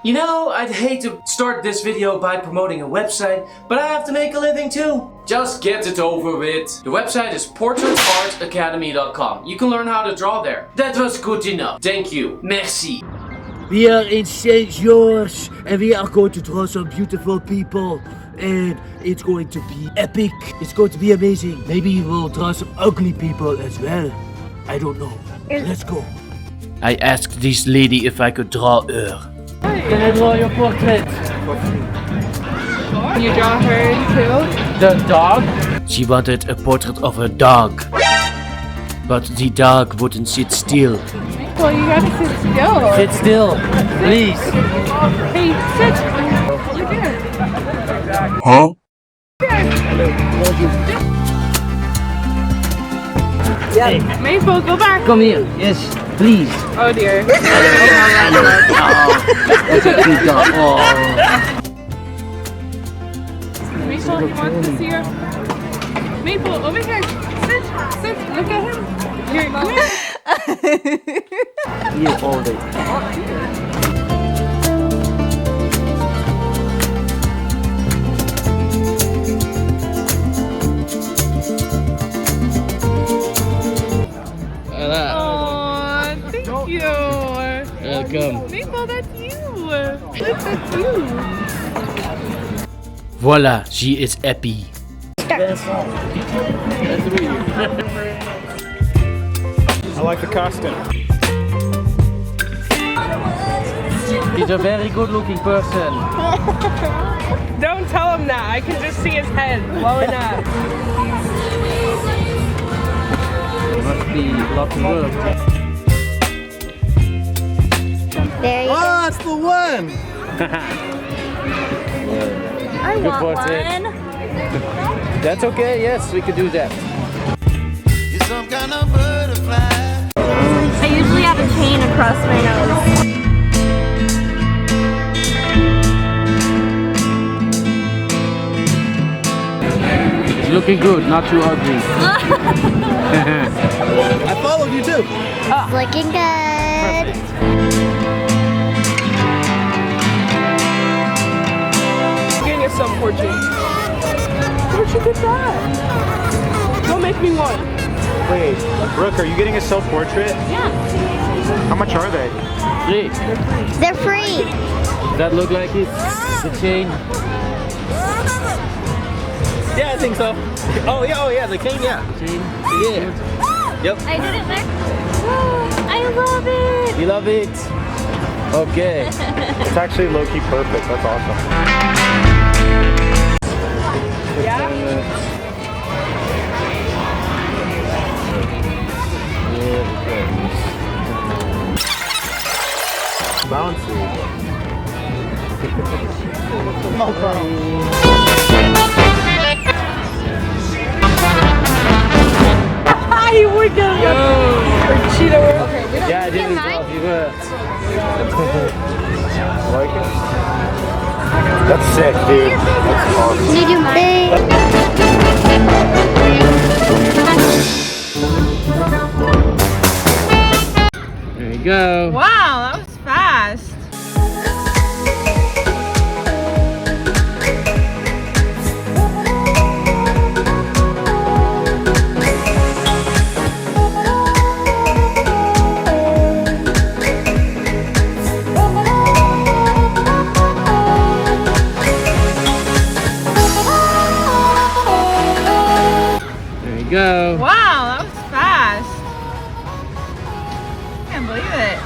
You know, I'd hate to start this video by promoting a website, but I have to make a living too. Just get it over with. The website is portraitartacademy.com. You can learn how to draw there. That was good enough. Thank you. Merci. We are in St. George and we are going to draw some beautiful people. And it's going to be epic. It's going to be amazing. Maybe we'll draw some ugly people as well. I don't know. Let's go. I asked this lady if I could draw her. Can I draw your portrait? You draw her too? The dog? She wanted a portrait of her dog. But the dog wouldn't sit still. Well, you gotta sit still. Sit still, please. Hey, sit. You're good. Huh? Yeah. Maple, go back. Come here. Yes, please. Oh dear. That's a cute dog. Oh. Maple, you want to see her? Maple, over here. Sit. Look at him. Here, come here. You hold it. Oh, thank you. Welcome. Maple, that's you. That's you. Voila, she is happy. I like the costume. He's a very good looking person. Don't tell him that. I can just see his head blowing up. Must be lots of work. There you go. Oh, that's the one! I want portrait. one. That's okay, yes, we could do that. Some kind of butterfly. I usually have a chain across my nose. It's looking good, not too ugly. I followed you too. It's looking good. Getting a self-portrait. Where'd you get that? Don't make me one. Wait, Brooke, are you getting a self-portrait? Yeah. How much are they? Hey, They're free. does that look like it? The chain? Yeah, I think so. Oh yeah, the cane, yeah. Chain? Yeah. Yep. I did it there. I love it. You love it? Okay. It's actually low-key perfect. That's awesome. Yeah? Bouncy. You were gonna go. Or cheetah were. Okay, we don't. Yeah, I didn't know if you were. Like it? That's sick, dude. That's awesome. Did you mind? There you go. Wow, that was fast. There you go. Wow, that was fast. I can't believe it.